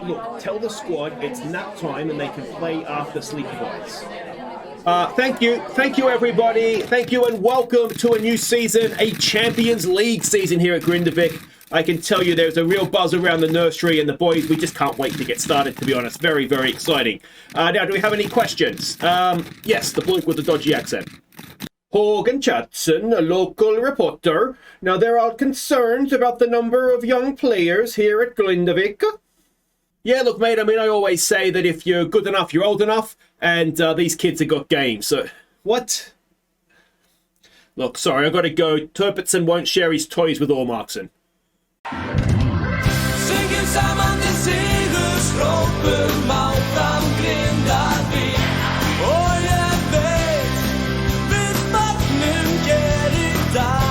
look, tell the squad it's nap time and they can play after sleepy boys. Thank you everybody. Thank you and welcome to a new season, a Champions League season here at Grindavik. I can tell you there's a real buzz around the nursery and the boys, we just can't wait to get started, to be honest. Very, very exciting. Now, do we have any questions? Yes, the bloke with the dodgy accent. Hågen Chatson, a local reporter. Now, there are concerns about the number of young players here at Grindavik. Yeah, look, mate, I mean, I always say that if you're good enough, you're old enough, and these kids have got games, so... What? Look, sorry, I've got to go. Turpitson won't share his toys with Ormarkson. Syngen samman till segersropen Maltan Grindavik. Och jag vet, visst vattnen ger idag.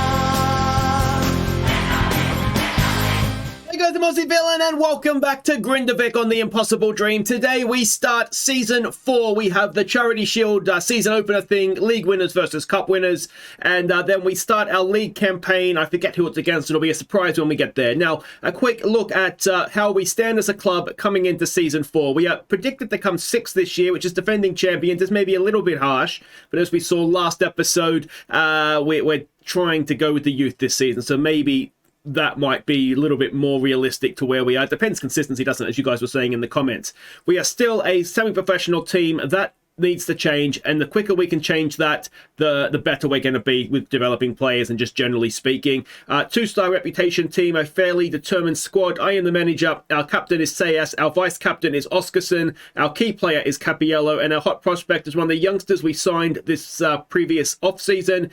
Hey guys, I'm Aussie Villain and welcome back to Grindavik on The Impossible Dream. Today we start Season 4. We have the Charity Shield season opener thing, league winners versus cup winners. And then we start our league campaign. I forget who it's against. It'll be a surprise when we get there. Now, a quick look at how we stand as a club coming into Season 4. We are predicted to come 6th this year, which is defending champions. It's maybe a little bit harsh. But as we saw last episode, we're trying to go with the youth this season. So maybe... that might be a little bit more realistic to where we are. It depends consistency, doesn't it, as you guys were saying in the comments. We are still a semi-professional team. That needs to change, and the quicker we can change that, the better we're going to be with developing players and just generally speaking. Two-star reputation team, a fairly determined squad. I am the manager. Our captain is Sayas. Our vice-captain is Oscarson. Our key player is Capiello, and our hot prospect is one of the youngsters we signed this previous off-season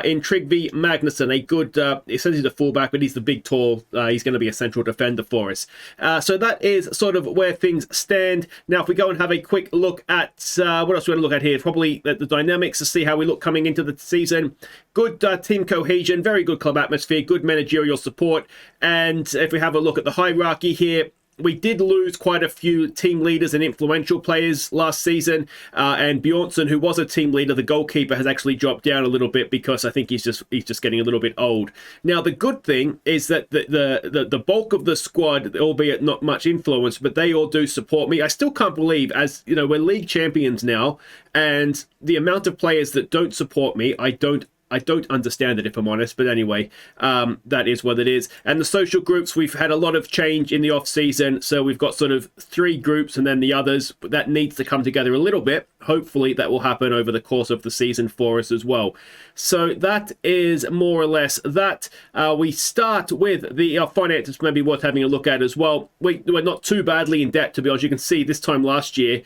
in Trygve Magnusson. A good, he says he's a fullback, but he's the big, tall, he's going to be a central defender for us. So that is sort of where things stand. Now, if we go and have a quick look at what else we're going to look at here, probably the dynamics to see how we look coming into the season. Good team cohesion, very good club atmosphere, good managerial support. And if we have a look at the hierarchy here, we did lose quite a few team leaders and influential players last season. And Bjornsson, who was a team leader, the goalkeeper, has actually dropped down a little bit because I think he's just getting a little bit old. Now, the good thing is that the bulk of the squad, albeit not much influence, but they all do support me. I still can't believe, as you know, we're league champions now, and the amount of players that don't support me, I don't understand it, if I'm honest. But anyway, that is what it is. And the social groups, we've had a lot of change in the off-season. So we've got sort of 3 groups and then the others. But that needs to come together a little bit. Hopefully that will happen over the course of the season for us as well. So that is more or less that. We start with the finances, maybe worth having a look at as well. We're not too badly in debt, to be honest. You can see this time last year,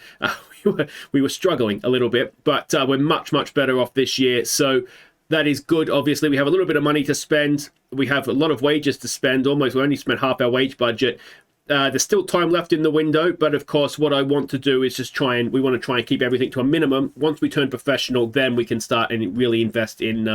we were struggling a little bit. But we're much, much better off this year. So... that is good. Obviously, we have a little bit of money to spend. We have a lot of wages to spend. Almost, we only spent half our wage budget. There's still time left in the window, but of course, what I want to do is just we want to try and keep everything to a minimum. Once we turn professional, then we can start and really invest in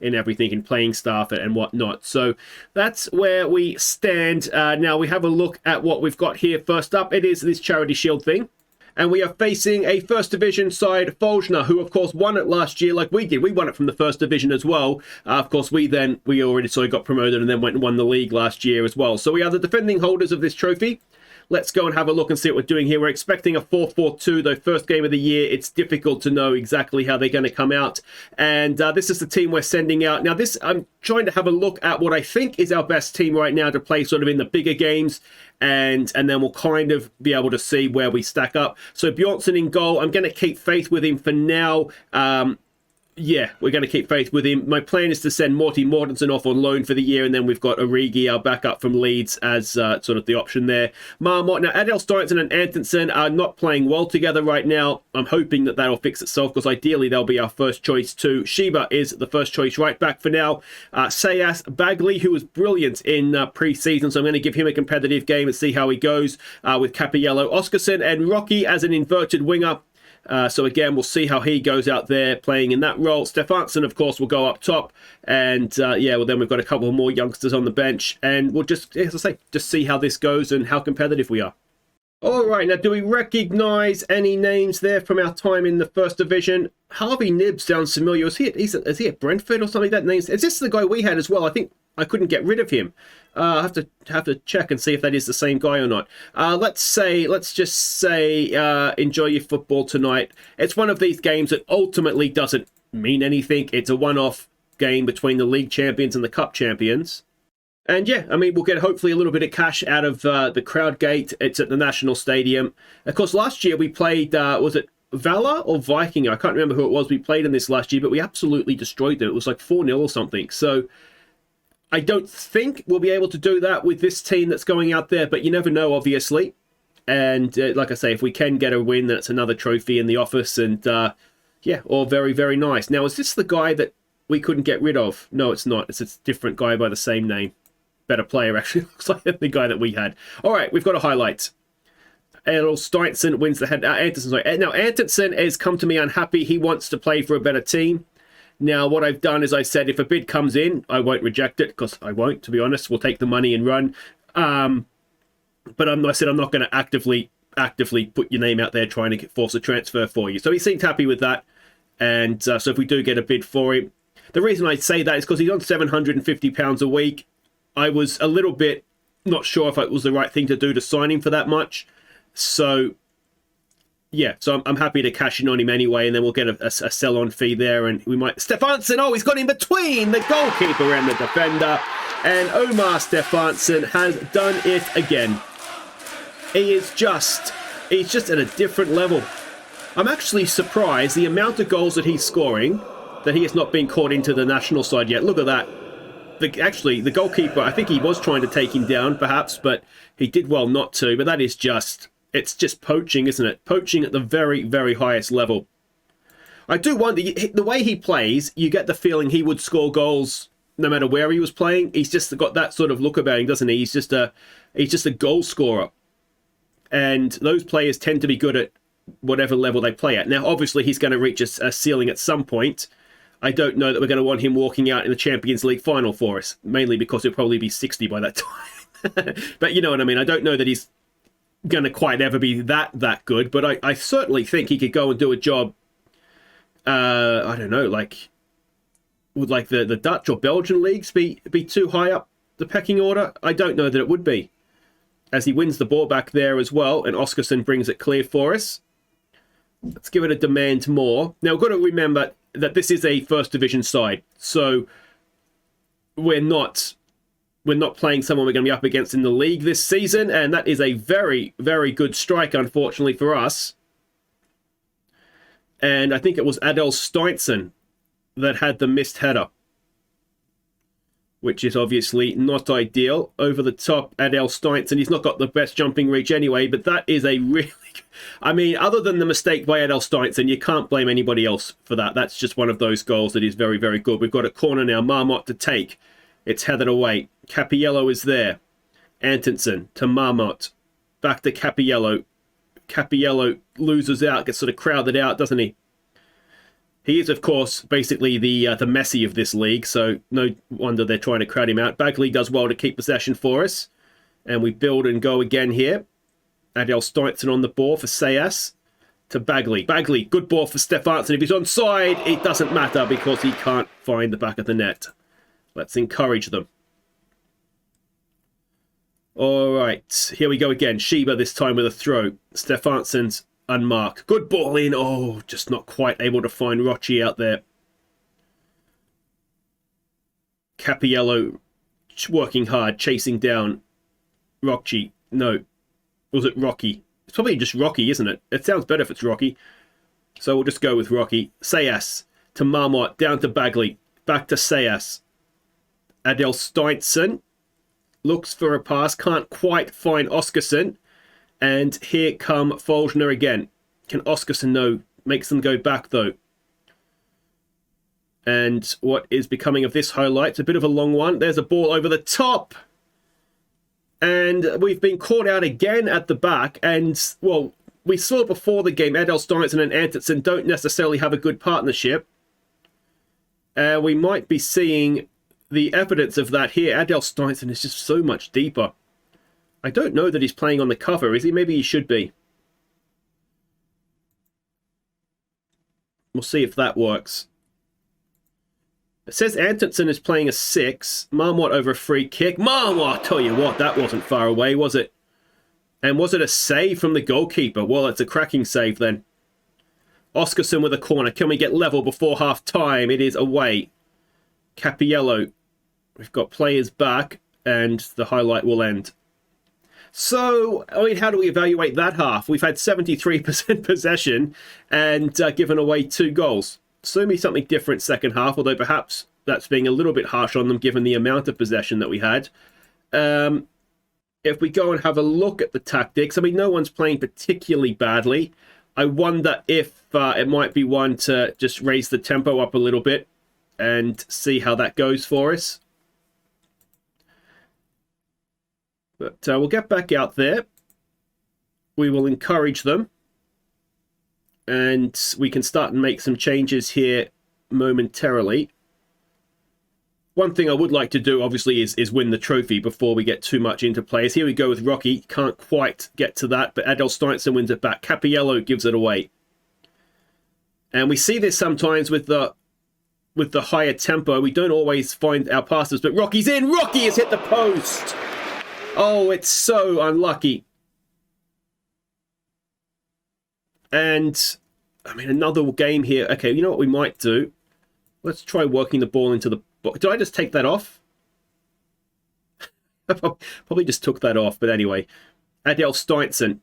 everything, in playing staff and whatnot. So that's where we stand. Now we have a look at what we've got here. First up, it is this Charity Shield thing. And we are facing a First Division side, Fjolnir, who, of course, won it last year like we did. We won it from the First Division as well. Of course, we already sort of got promoted and then went and won the league last year as well. So we are the defending holders of this trophy. Let's go and have a look and see what we're doing here. We're expecting a 4-4-2, though first game of the year. It's difficult to know exactly how they're going to come out. And this is the team we're sending out. Now, I'm trying to have a look at what I think is our best team right now to play sort of in the bigger games. And then we'll kind of be able to see where we stack up. So Bjornsson in goal. I'm going to keep faith with him for now. Yeah, we're going to keep faith with him. My plan is to send Morty Mortensen off on loan for the year, and then we've got Origi, our backup from Leeds, as sort of the option there. Marmot. Now, Adel Storensen and Antonsen are not playing well together right now. I'm hoping that that'll fix itself, because ideally they'll be our first choice too. Sheba is the first choice right back for now. Sayas Bagley, who was brilliant in pre-season, so I'm going to give him a competitive game and see how he goes with Capiello, Oscarson, and Rocky as an inverted winger. So again, we'll see how he goes out there playing in that role. Stefansson, of course, will go up top. And yeah, well, then we've got a couple more youngsters on the bench. And we'll just, as I say, just see how this goes and how competitive we are. All right, now, do we recognise any names there from our time in the First Division? Harvey Nibb sounds familiar. Is he at Brentford or something like that? Is this the guy we had as well? I think I couldn't get rid of him. I have to check and see if that is the same guy or not. Let's just say, enjoy your football tonight. It's one of these games that ultimately doesn't mean anything. It's a one-off game between the league champions and the cup champions. And yeah, I mean, we'll get hopefully a little bit of cash out of the crowd gate. It's at the National Stadium. Of course, last year we played, was it Valor or Viking? I can't remember who it was we played in this last year, but we absolutely destroyed them. It was like 4-0 or something. So I don't think we'll be able to do that with this team that's going out there, but you never know, obviously. And like I say, if we can get a win, that's another trophy in the office. And yeah, all very, very nice. Now, is this the guy that we couldn't get rid of? No, it's not. It's a different guy by the same name. Better player, actually. Looks like the guy that we had. All right, we've got a highlight. Adel Steinson wins the head. Antonsen, sorry. Now, Antonsen has come to me unhappy. He wants to play for a better team. Now, what I've done is I said if a bid comes in, I won't reject it, because I won't, to be honest. We'll take the money and run. But I said I'm not going to actively put your name out there trying to force a transfer for you. So he seemed happy with that. And so if we do get a bid for him, the reason I say that is because he's on £750 a week. I was a little bit not sure if it was the right thing to do to sign him for that much. So yeah, so I'm happy to cash in on him anyway, and then we'll get a sell-on fee there, and we might... Stefansson, oh, he's got in between the goalkeeper and the defender, and Omar Stefansson has done it again. He's just at a different level. I'm actually surprised the amount of goals that he's scoring, that he has not been caught into the national side yet. Look at that. Actually, the goalkeeper, I think he was trying to take him down, perhaps, but he did well not to, but that is just... It's just poaching, isn't it? Poaching at the very, very highest level. I do wonder, the way he plays, you get the feeling he would score goals no matter where he was playing. He's just got that sort of look about him, doesn't he? He's just a goal scorer. And those players tend to be good at whatever level they play at. Now, obviously, he's going to reach a ceiling at some point. I don't know that we're going to want him walking out in the Champions League final for us, mainly because he'll probably be 60 by that time. But you know what I mean? I don't know that he's going to quite ever be that good, but I certainly think he could go and do a job, I don't know, like, would like the Dutch or Belgian leagues be too high up the pecking order? I don't know that it would be, as he wins the ball back there as well, and Oskarsson brings it clear for us. Let's give it a demand more. Now, we've got to remember that this is a first division side, so we're not playing someone we're going to be up against in the league this season, and that is a very, very good strike, unfortunately, for us. And I think it was Adel Steinson that had the missed header, which is obviously not ideal. Over the top, Adel Steinson. He's not got the best jumping reach anyway, but that is a really... I mean, other than the mistake by Adel Steinson, you can't blame anybody else for that. That's just one of those goals that is very, very good. We've got a corner now, Marmot to take. It's headed away. Capiello is there. Antonsen to Marmot. Back to Capiello. Capiello loses out, gets sort of crowded out, doesn't he? He is, of course, basically the Messi of this league, so no wonder they're trying to crowd him out. Bagley does well to keep possession for us. And we build and go again here. Adel Steinson on the ball for Sayas. To Bagley. Bagley, good ball for Stefansson. If he's onside, it doesn't matter because he can't find the back of the net. Let's encourage them. All right, here we go again. Sheba this time with a throw. Stefansson's unmarked. Good ball in. Oh, just not quite able to find Rocci out there. Capiello working hard, chasing down Rocci. No, was it Rocky? It's probably just Rocky, isn't it? It sounds better if it's Rocky. So we'll just go with Rocky. Sayas to Marmot, down to Bagley. Back to Sayas. Adel Steinson looks for a pass, can't quite find Oskarsson. And here come Fjolnir again. Can Oskarsson, no, makes them go back though. And what is becoming of this highlight? It's a bit of a long one. There's a ball over the top. And we've been caught out again at the back. And, well, we saw before the game, Adel Steinson and Antonsen don't necessarily have a good partnership. We might be seeing the evidence of that here. Adel Steinson is just so much deeper. I don't know that he's playing on the cover, is he? Maybe he should be. We'll see if that works. It says Antonsen is playing a 6. Marmot over a free kick. Marmot, I tell you what, that wasn't far away, was it? And was it a save from the goalkeeper? Well, it's a cracking save then. Oscarson with a corner. Can we get level before half-time? It is away. Capiello. We've got players back, and the highlight will end. So, I mean, how do we evaluate that half? We've had 73% possession and given away 2 goals. Assume me something different second half, although perhaps that's being a little bit harsh on them given the amount of possession that we had. If we go and have a look at the tactics, I mean, no one's playing particularly badly. I wonder if it might be one to just raise the tempo up a little bit and see how that goes for us. But we'll get back out there. We will encourage them. And we can start and make some changes here momentarily. One thing I would like to do, obviously, is win the trophy before we get too much into players. Here we go with Rocky. Can't quite get to that, but Adel Steinson wins it back. Capiello gives it away. And we see this sometimes with the higher tempo. We don't always find our passes, but Rocky's in. Rocky has hit the post. Oh, it's so unlucky. And, I mean, another game here. Okay, you know what we might do? Let's try working the ball into the box. Did I just take that off? Probably just took that off, but anyway. Adel Steinson.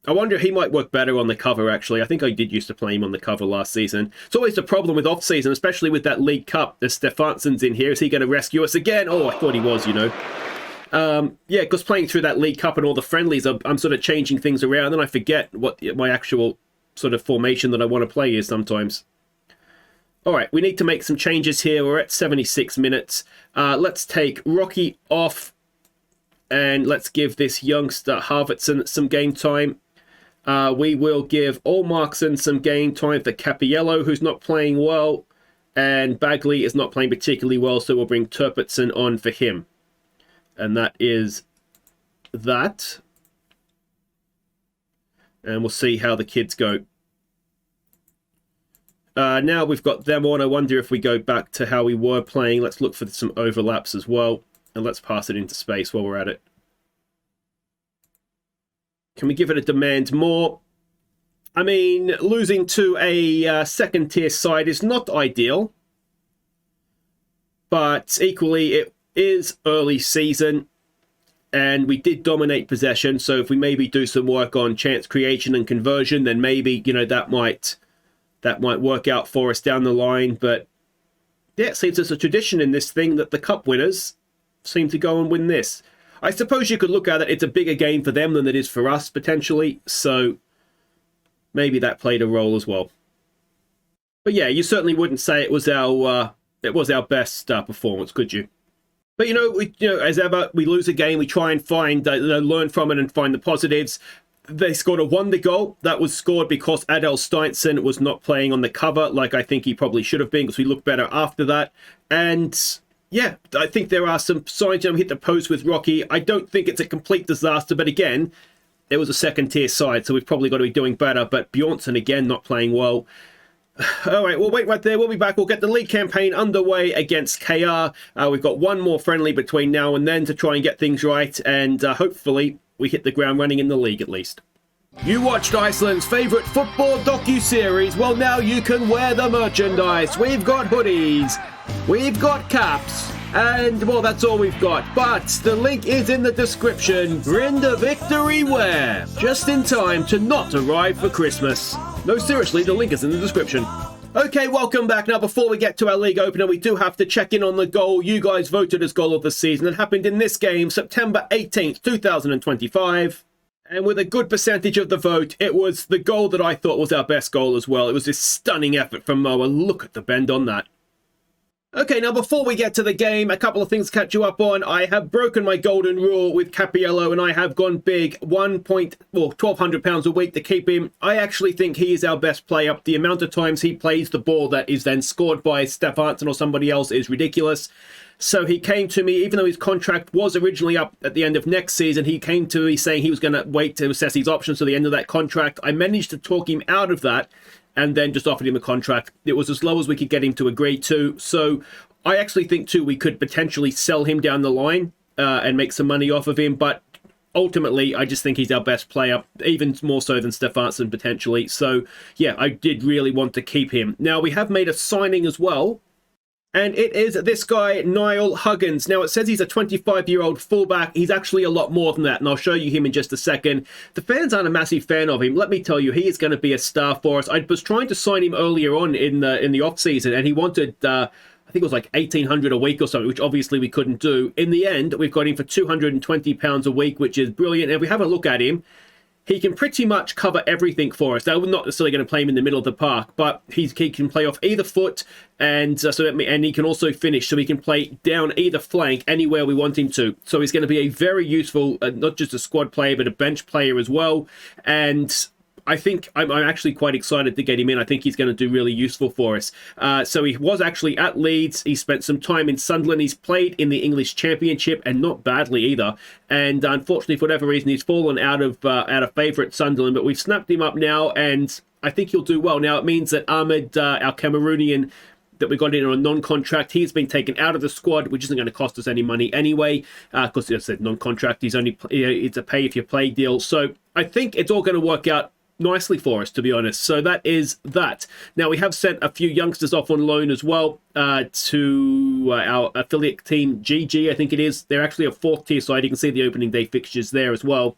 I wonder if he might work better on the cover, actually. I think I did used to play him on the cover last season. It's always the problem with off-season, especially with that League Cup. There's Stefansson's in here. Is he going to rescue us again? Oh, I thought he was, you know. Yeah, because playing through that League Cup and all the friendlies, I'm sort of changing things around, and I forget what my actual sort of formation that I want to play is sometimes. All right, we need to make some changes here. We're at 76 minutes. Let's take Rocky off, and let's give this youngster Harvardsson some game time. We will give Olmarkson some game time for Capiello, who's not playing well, and Bagley is not playing particularly well, so we'll bring Turpitson on for him. And that is that. And we'll see how the kids go. Now we've got them on. I wonder if we go back to how we were playing. Let's look for some overlaps as well. And let's pass it into space while we're at it. Can we give it a demand more? I mean, losing to a second-tier side is not ideal. But equally, it is early season. And we did dominate possession. So if we maybe do some work on chance creation and conversion, then maybe, you know, that might work out for us down the line. But yeah, it seems there's a tradition in this thing that the cup winners seem to go and win this. I suppose you could look at it, it's a bigger game for them than it is for us, potentially. So maybe that played a role as well. But yeah, you certainly wouldn't say it was our best performance, could you? But, you know, as ever, we lose a game, we try and find, learn from it and find the positives. They scored a wonder goal. That was scored because Adel Steinson was not playing on the cover like I think he probably should have been, because we looked better after that. And yeah, I think there are some signs. You know, hit the post with Rocky. I don't think it's a complete disaster, but again, it was a second-tier side, so we've probably got to be doing better. But Bjornsson, again, not playing well. All right, we'll wait right there. We'll be back. We'll get the league campaign underway against KR. We've got one more friendly between now and then to try and get things right, and hopefully we hit the ground running in the league at least. You watched Iceland's favourite football docu-series. Well, now you can wear the merchandise. We've got hoodies, we've got caps, and, well, that's all we've got. But the link is in the description. Grindavik wear. Just in time to not arrive for Christmas. No, seriously, the link is in the description. Okay, welcome back. Now, before we get to our league opener, we do have to check in on the goal you guys voted as goal of the season. It happened in this game, September 18th, 2025. And with a good percentage of the vote, it was the goal that I thought was our best goal as well. It was this stunning effort from Moa. Look at the bend on that. Okay, now before we get to the game, a couple of things to catch you up on. I have broken my golden rule with Capiello, and I have gone big, £1,200 a week to keep him. I actually think he is our best player. The amount of times he plays the ball that is then scored by Stefansson or somebody else is ridiculous. So he came to me, even though his contract was originally up at the end of next season, he came to me saying he was going to wait to assess his options to the end of that contract. I managed to talk him out of that. and then just offered him a contract. It was as low as we could get him to agree to. So I actually think, too, we could potentially sell him down the line and make some money off of him. But ultimately, I just think he's our best player, even more so than Stefansson, potentially. So, yeah, I did really want to keep him. Now, we have made a signing as well. And it is this guy, Niall Huggins. Now, it says he's a 25-year-old fullback. He's actually a lot more than that, and I'll show you him in just a second. The fans aren't a massive fan of him. Let me tell you, he is going to be a star for us. I was trying to sign him earlier on in the off-season, and he wanted, I think it was like $1,800 a week or something, which obviously we couldn't do. In the end, we've got him for £220 a week, which is brilliant. And if we have a look at him, he can pretty much cover everything for us. Now, we're not necessarily going to play him in the middle of the park, but he can play off either foot, and he can also finish, so he can play down either flank anywhere we want him to. So he's going to be a very useful, not just a squad player, but a bench player as well. And I think I'm actually quite excited to get him in. I think he's going to do really useful for us. So he was actually at Leeds. He spent some time in Sunderland. He's played in the English Championship, and not badly either. And unfortunately, for whatever reason, he's fallen out of favour at Sunderland. But we've snapped him up now, and I think he'll do well. Now, it means that Ahmed, our Cameroonian, that we got in on a non-contract, he's been taken out of the squad, which isn't going to cost us any money anyway, because as I said, non-contract, it's a pay-if-you-play deal. So I think it's all going to work out nicely for us, to be honest. So that is that. Now, we have sent a few youngsters off on loan as well to our affiliate team, GG, I think it is. They're actually a fourth tier side. You can see the opening day fixtures there as well.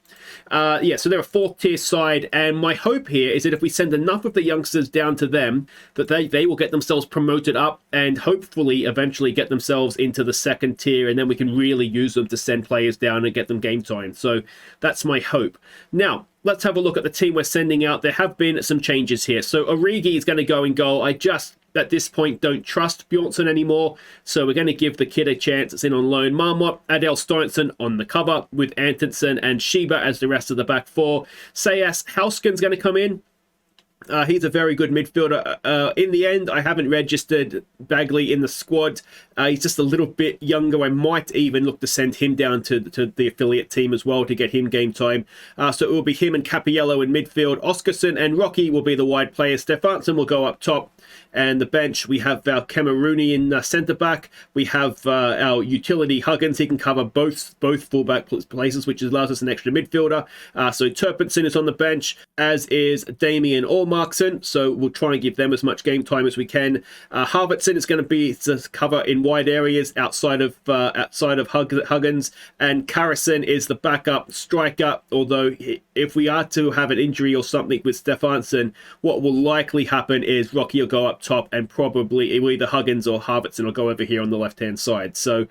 So they're a fourth tier side, and my hope here is that if we send enough of the youngsters down to them, that they will get themselves promoted up and hopefully eventually get themselves into the second tier, and then we can really use them to send players down and get them game time. So that's my hope. Now, let's have a look at the team we're sending out. There have been some changes here. So Origi is going to go in goal. I just, at this point, don't trust Bjornsson anymore. So we're going to give the kid a chance. It's in on loan. Marmot, Adel Storensen on the cover with Antonsen and Sheba as the rest of the back four. Sayas Hausken's going to come in. He's a very good midfielder. In the end, I haven't registered Bagley in the squad. He's just a little bit younger. I might even look to send him down to the affiliate team as well to get him game time. So it will be him and Capiello in midfield. Oscarson and Rocky will be the wide players. Stefansson will go up top. And the bench, we have our Cameroonian centre-back. We have our utility Huggins. He can cover both full-back places, which allows us an extra midfielder. So Turpinson is on the bench, as is Damien Allmarkson. So we'll try and give them as much game time as we can. Harvardsson is going to be to cover in wide areas outside of Huggins. And Karasson is the backup striker, although if we are to have an injury or something with Stefansson, what will likely happen is Rocky will go up top, and probably either Huggins or Harvardsson will go over here on the left-hand side. So,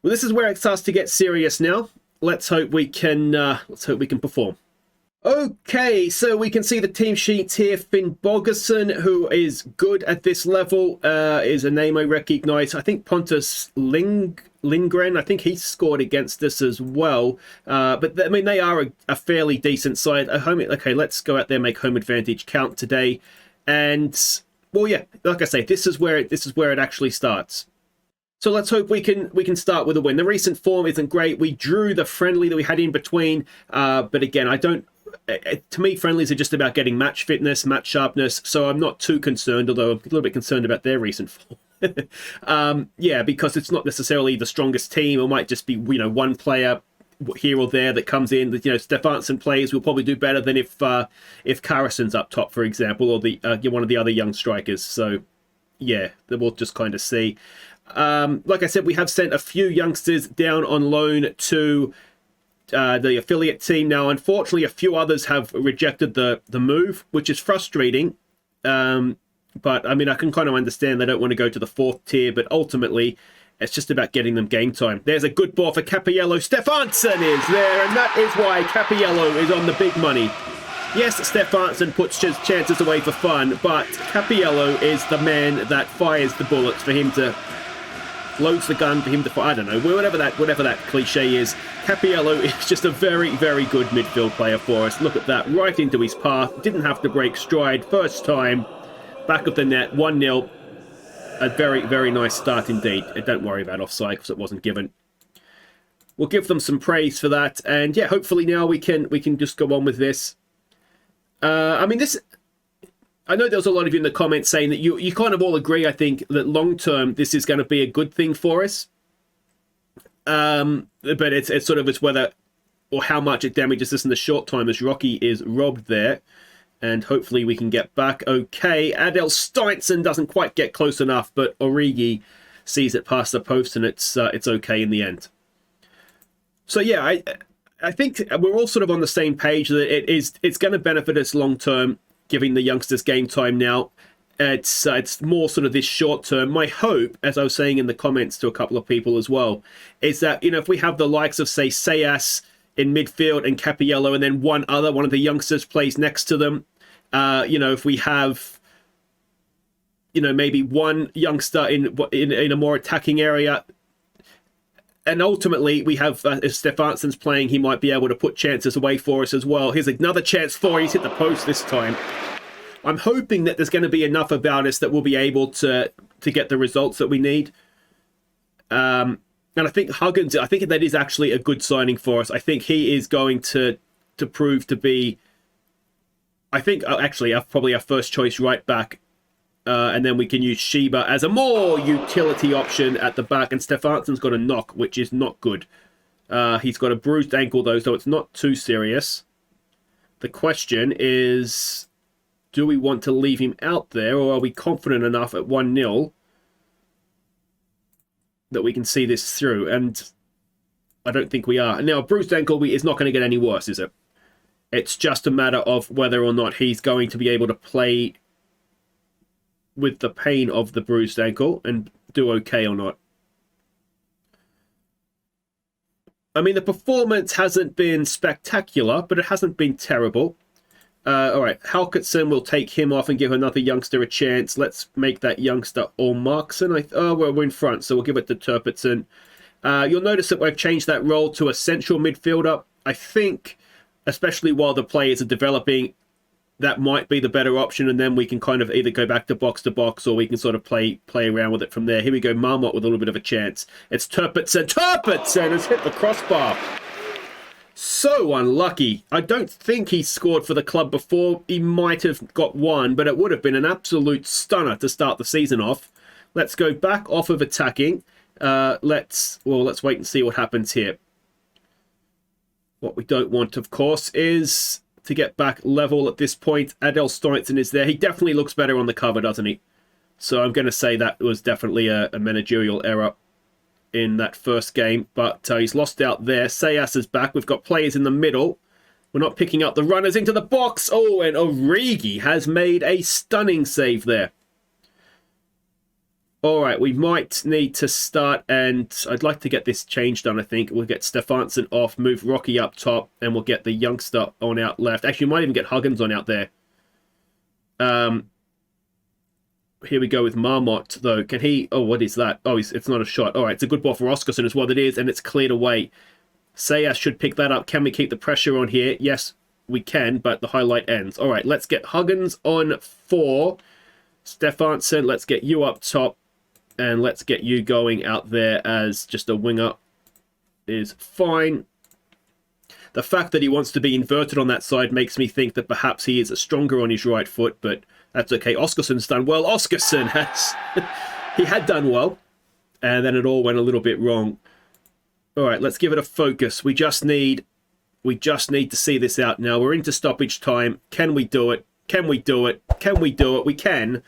well, this is where it starts to get serious now. Let's hope we can perform. Okay, so we can see the team sheets here. Finn Bogerson, who is good at this level, is a name I recognise. I think Pontus Lindgren, I think he scored against us as well. But I mean, they are a fairly decent side. Okay, let's go out there and make home advantage count today. And well, yeah, like I say, this is where it actually starts. So let's hope we can start with a win. The recent form isn't great. We drew the friendly that we had in between, but again, to me, friendlies are just about getting match fitness, match sharpness. So I'm not too concerned, although I'm a little bit concerned about their recent form. Yeah, because it's not necessarily the strongest team. It might just be one player here or there that comes in. Stefansson plays will probably do better than if Karason's up top, for example, or one of the other young strikers. So yeah, we'll just kind of see. Like I said, we have sent a few youngsters down on loan to the affiliate team. Now, unfortunately, a few others have rejected the move, which is frustrating. But I mean, I can kind of understand they don't want to go to the fourth tier, but ultimately, it's just about getting them game time. There's a good ball for Capiello. Stefansson is there, and that is why Capiello is on the big money. Yes, Stefansson puts chances away for fun, but Capiello is the man that fires the bullets for him to... loads the gun for him to fire. I don't know, whatever that cliche is. Capiello is just a very, very good midfield player for us. Look at that, right into his path. Didn't have to break stride. First time. Back of the net, 1-0. A very, very nice start indeed. Don't worry about offside because it wasn't given. We'll give them some praise for that, and yeah, hopefully now we can just go on with this. I mean, I know there was a lot of you in the comments saying that you kind of all agree, I think, that long-term this is going to be a good thing for us. But it's sort of it's whether or how much it damages us in the short time as Rocky is robbed there. And hopefully we can get back okay. Adel Steinson doesn't quite get close enough, but Origi sees it past the post, and it's okay in the end. So yeah, I think we're all sort of on the same page that it's going to benefit us long term, giving the youngsters game time now. It's more sort of this short term. My hope, as I was saying in the comments to a couple of people as well, is that if we have the likes of say Sayas in midfield and Capiello, and then one of the youngsters plays next to them. If we have, maybe one youngster in a more attacking area, and ultimately we have if Stefansson's playing, he might be able to put chances away for us as well. Here's another chance he's hit the post this time. I'm hoping that there's going to be enough about us that we'll be able to get the results that we need. And I think Huggins, I think that is actually a good signing for us. I think he is going to prove to be, I think, actually, probably our first choice right back. And then we can use Sheba as a more utility option at the back. And Stefansson's got a knock, which is not good. He's got a bruised ankle, though, so it's not too serious. The question is, do we want to leave him out there, or are we confident enough at 1-0 that we can see this through? And I don't think we are. Now, a bruised ankle is not going to get any worse, is it? It's just a matter of whether or not he's going to be able to play with the pain of the bruised ankle and do okay or not. I mean, the performance hasn't been spectacular, but it hasn't been terrible. All right, Halkertson, will take him off and give another youngster a chance. Let's make that youngster Olmarkson. We're in front, so we'll give it to Turpitson. You'll notice that we've changed that role to a central midfielder. I think, especially while the players are developing, that might be the better option, and then we can kind of either go back to box, or we can sort of play around with it from there. Here we go, Marmot with a little bit of a chance. It's Turpitson. Turpitson has hit the crossbar. So unlucky. I don't think he scored for the club before. He might have got one, but it would have been an absolute stunner to start the season off. Let's go back off of attacking. Let's wait and see what happens here. What we don't want, of course, is to get back level at this point. Adel Steinson is there. He definitely looks better on the cover, doesn't he? So I'm going to say that was definitely a managerial error in that first game, but he's lost out there. Sayas is back. We've got players in the middle. We're not picking up the runners into the box. Oh, and Origi has made a stunning save there. All right, we might need to start, and I'd like to get this change done, I think. We'll get Stefanson off, move Rocky up top, and we'll get the youngster on out left. Actually, we might even get Huggins on out there. Here we go with Marmot, though. Can he... Oh, what is that? Oh, it's not a shot. All right, it's a good ball for Oskarsson is what it is, and it's cleared away. Sayas should pick that up. Can we keep the pressure on here? Yes, we can, but the highlight ends. All right, let's get Huggins on 4. Stefanson, let's get you up top, and let's get you going out there as just a winger is fine. The fact that he wants to be inverted on that side makes me think that perhaps he is stronger on his right foot, but that's okay. Oskarsson's done well. Oskarsson has... he had done well, and then it all went a little bit wrong. All right, let's give it a focus. We just need to see this out now. We're into stoppage time. Can we do it? Can we do it? Can we do it? We can.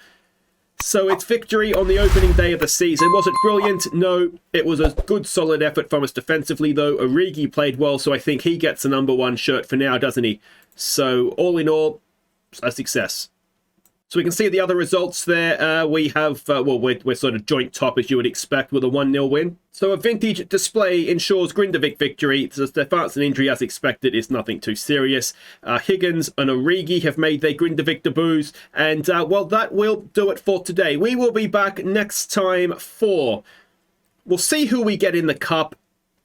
So it's victory on the opening day of the season. Was it brilliant? No. It was a good, solid effort from us defensively, though. Origi played well, so I think he gets the number 1 shirt for now, doesn't he? So all in all, a success. So we can see the other results there. We have, we're sort of joint top, as you would expect, with a 1-0 win. So a vintage display ensures Grindavik victory. The Stefansson injury, as expected, is nothing too serious. Higgins and Origi have made their Grindavik debuts. And, that will do it for today. We will be back next time for... We'll see who we get in the Cup.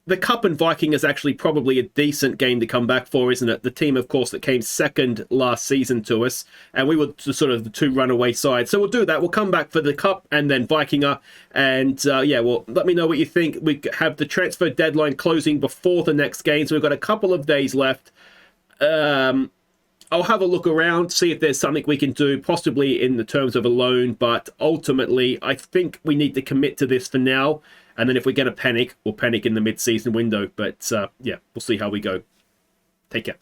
The Cup and Viking is actually probably a decent game to come back for, isn't it? The team, of course, that came second last season to us, and we were sort of the 2 runaway sides. So we'll do that. We'll come back for the Cup and then Vikinger, and let me know what you think. We have the transfer deadline closing before the next game, so we've got a couple of days left. I'll have a look around, see if there's something we can do, possibly in the terms of a loan. But ultimately, I think we need to commit to this for now. And then if we're going to panic, we'll panic in the mid-season window. But yeah, we'll see how we go. Take care.